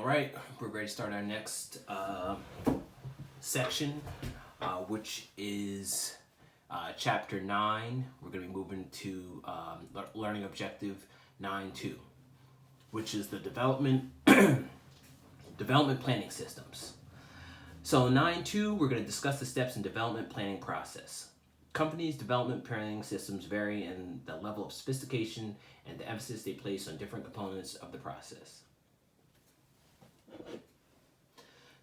All right, we're ready to start our next section, which is Chapter 9. We're going to be moving to Learning Objective 9.2, which is the development planning systems. So 9.2, we're going to discuss the steps in development planning process. Companies' development planning systems vary in the level of sophistication and the emphasis they place on different components of the process.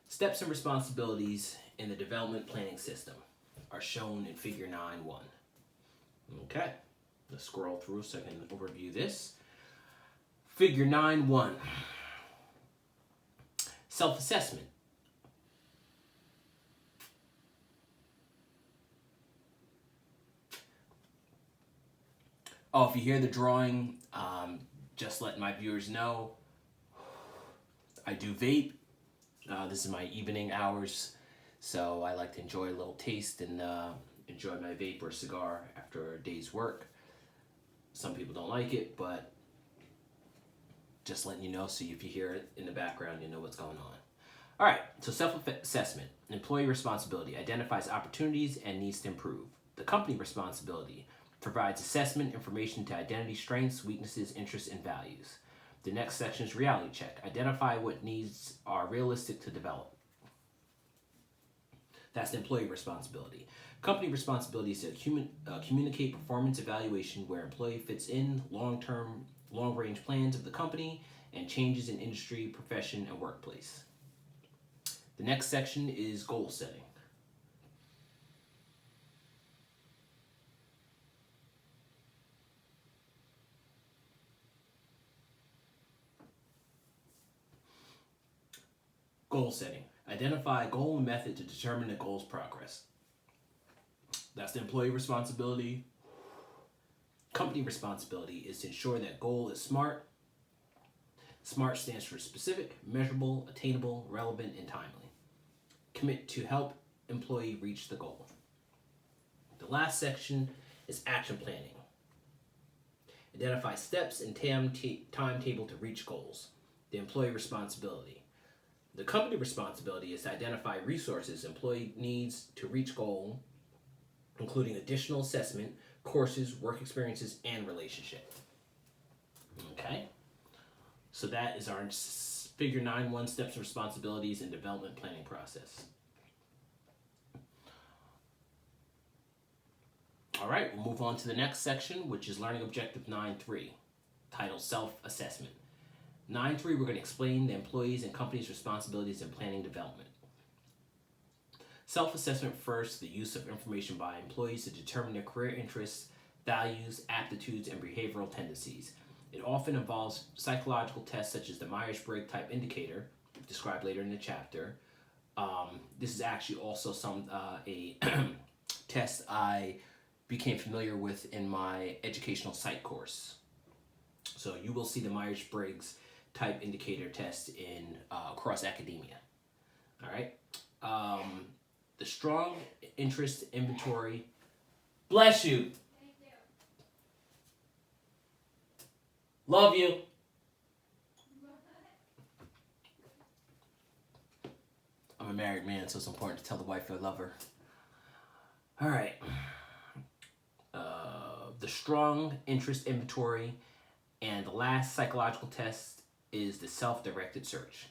Steps and responsibilities in the development planning system are shown in Figure 9.1. Okay, let's scroll through so I can overview this. Figure 9.1, self-assessment. Oh, if you hear the drawing, just let my viewers know, I do vape. This is my evening hours, so I like to enjoy a little taste and enjoy my vape or cigar after a day's work. Some people don't like it, but just letting you know, so if you hear it in the background, you know what's going on. All right, so self-assessment. Employee responsibility identifies opportunities and needs to improve. The company responsibility provides assessment information to identity strengths, weaknesses, interests, and values. The next section is reality check. Identify what needs are realistic to develop. That's the employee responsibility. Company responsibility is to communicate performance evaluation where employee fits in long-range plans of the company and changes in industry, profession, and workplace. The next section is goal setting. Goal setting. Identify a goal and method to determine the goal's progress. That's the employee responsibility. Company responsibility is to ensure that goal is SMART. SMART stands for specific, measurable, attainable, relevant, and timely. Commit to help employee reach the goal. The last section is action planning. Identify steps and timetable to reach goals. The employee responsibility. The company responsibility is to identify resources employee needs to reach goal, including additional assessment, courses, work experiences, and relationship. Okay, so that is our Figure 9.1 steps and responsibilities in development planning process. All right, we'll move on to the next section, which is Learning Objective 9.3, titled Self-Assessment. 9.3, we're going to explain the employees and company's responsibilities in planning development. Self-assessment refers to the use of information by employees to determine their career interests, values, aptitudes, and behavioral tendencies. It often involves psychological tests such as the Myers-Briggs type indicator, described later in the chapter. This is actually also a test I became familiar with in my educational psych course. So you will see the Myers-Briggs type indicator test in across academia. All right. The strong interest inventory. Bless you. Thank you. Love you. I'm a married man, so it's important to tell the wife I love her. All right. The strong interest inventory, and the last psychological test is the self-directed search.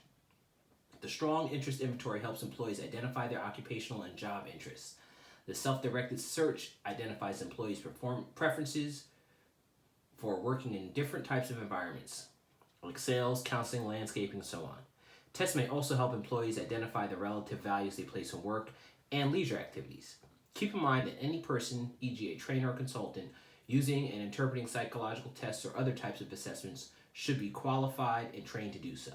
The strong interest inventory helps employees identify their occupational and job interests. The self-directed search identifies employees' preferences for working in different types of environments, like sales, counseling, landscaping, and so on. Tests may also help employees identify the relative values they place on work and leisure activities. Keep in mind that any person, e.g. a trainer or consultant, using and interpreting psychological tests or other types of assessments should be qualified and trained to do so.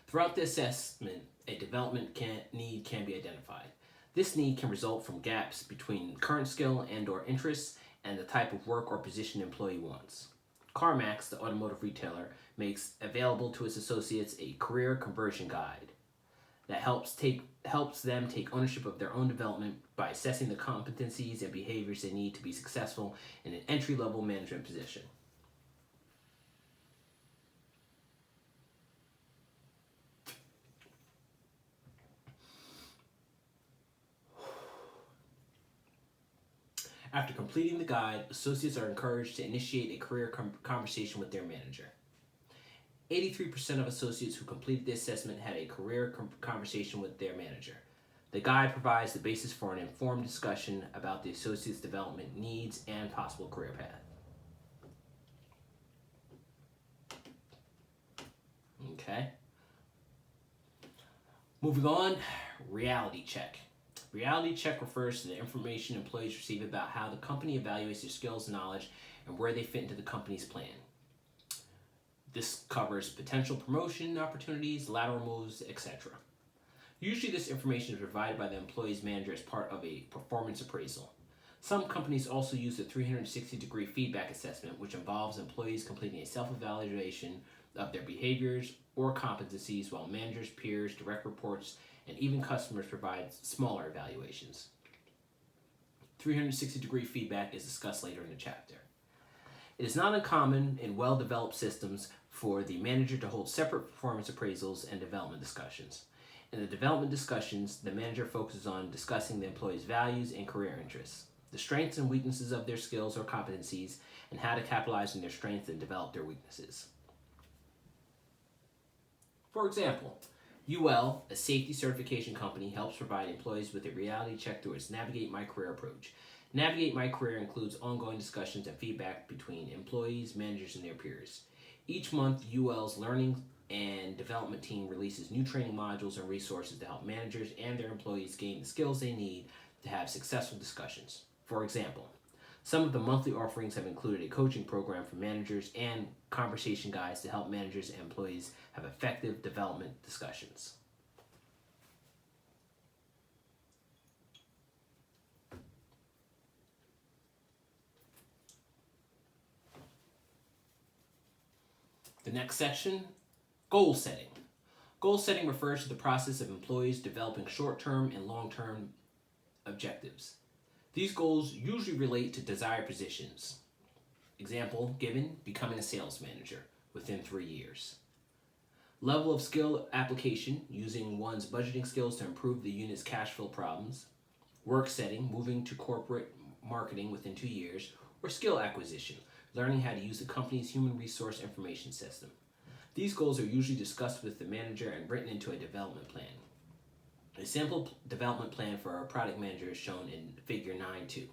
Throughout the assessment, a development need can be identified. This need can result from gaps between current skill and/or interests and the type of work or position employee wants. CarMax, the automotive retailer, makes available to its associates a career conversion guide that helps them take ownership of their own development by assessing the competencies and behaviors they need to be successful in an entry-level management position. After completing the guide, associates are encouraged to initiate a career conversation with their manager. 83% of associates who completed the assessment had a career conversation with their manager. The guide provides the basis for an informed discussion about the associate's development needs and possible career path. Okay. Moving on, reality check. Reality check refers to the information employees receive about how the company evaluates their skills and knowledge and where they fit into the company's plan. This covers potential promotion opportunities, lateral moves, etc. Usually this information is provided by the employee's manager as part of a performance appraisal. Some companies also use the 360-degree feedback assessment, which involves employees completing a self-evaluation of their behaviors or competencies, while managers, peers, direct reports, and even customers provide smaller evaluations. 360-degree feedback is discussed later in the chapter. It is not uncommon in well-developed systems for the manager to hold separate performance appraisals and development discussions. In the development discussions, the manager focuses on discussing the employee's values and career interests, the strengths and weaknesses of their skills or competencies, and how to capitalize on their strengths and develop their weaknesses. For example, UL, a safety certification company, helps provide employees with a reality check through its Navigate My Career approach. Navigate My Career includes ongoing discussions and feedback between employees, managers, and their peers. Each month, UL's learning and development team releases new training modules and resources to help managers and their employees gain the skills they need to have successful discussions. For example, some of the monthly offerings have included a coaching program for managers and conversation guides to help managers and employees have effective development discussions. The next section, goal setting. Goal setting refers to the process of employees developing short-term and long-term objectives. These goals usually relate to desired positions. Example given, becoming a sales manager within 3 years. Level of skill application, using one's budgeting skills to improve the unit's cash flow problems. Work setting, moving to corporate marketing within 2 years. Or skill acquisition, learning how to use the company's human resource information system. These goals are usually discussed with the manager and written into a development plan. A sample development plan for our product manager is shown in figure 9.2.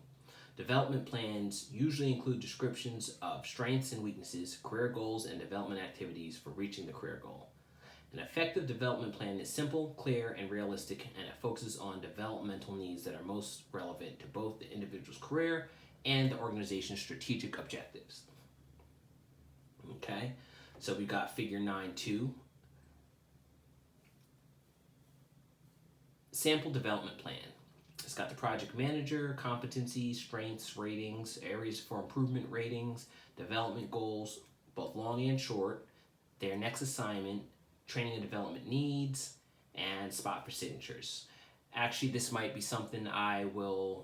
Development plans usually include descriptions of strengths and weaknesses, career goals, and development activities for reaching the career goal. An effective development plan is simple, clear, and realistic, and it focuses on developmental needs that are most relevant to both the individual's career and the organization's strategic objectives. Okay, so we got figure 9.2. Sample development plan. It's got the project manager, competencies, strengths, ratings, areas for improvement ratings, development goals, both long and short, their next assignment, training and development needs, and spot for signatures. Actually, this might be something I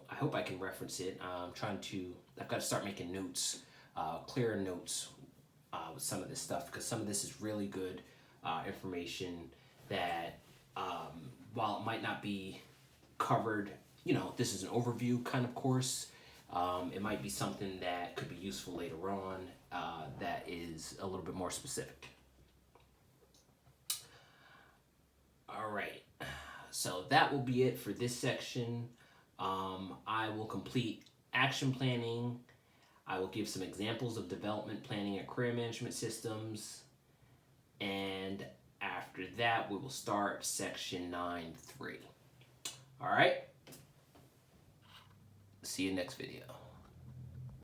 hope I can reference it. I've got to start making notes, clearer notes with some of this stuff, because some of this is really good information that while it might not be covered, this is an overview kind of course. It might be something that could be useful later on that is a little bit more specific. All right, so that will be it for this section. I will complete action planning. I will give some examples of development planning and career management systems. And after that, we will start section 9.3. All right. See you next video.